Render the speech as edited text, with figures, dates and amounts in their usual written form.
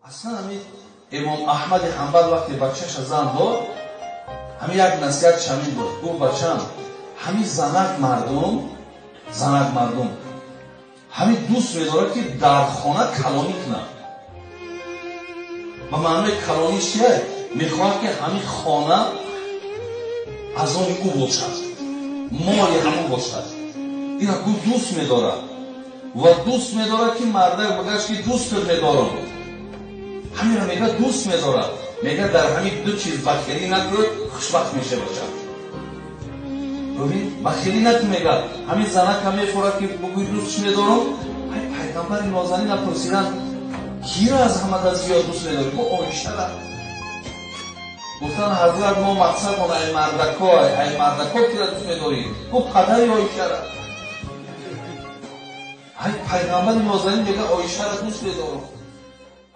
اصلا همین امام احمد حنبل وقتی بچهش زن داد همین یک نصیحت همین بود گفت بچم همین زنک مردم همین دوست می‌داره که در خانه کلانی کنه و معنی کلانی چیه؟ میخواد که همین خانه از آن او باشد مالی همون باشد اینا گفت دوست می‌داره و دوست می‌داره که مرده بگش که دوست می‌دارم همین رو میگه دوست می‌داره میگه در همین دو چیز بخیلی نکنه خوشبخت میشه باشد ببین بخیلی نکن میگه همین زنک هم میخوره که بگوی دوستش می‌دارم پیغمبر نازنین پرسیدن کی را از همه زیاد دوست می‌داری؟ گفت عایشه را گفتن حضرت ما مقصد کنه ای مردکا کی را دوست می‌داری؟ گفت پدر عایشه را پیغمبر نازنین میگه عایشه را دوست می‌دارم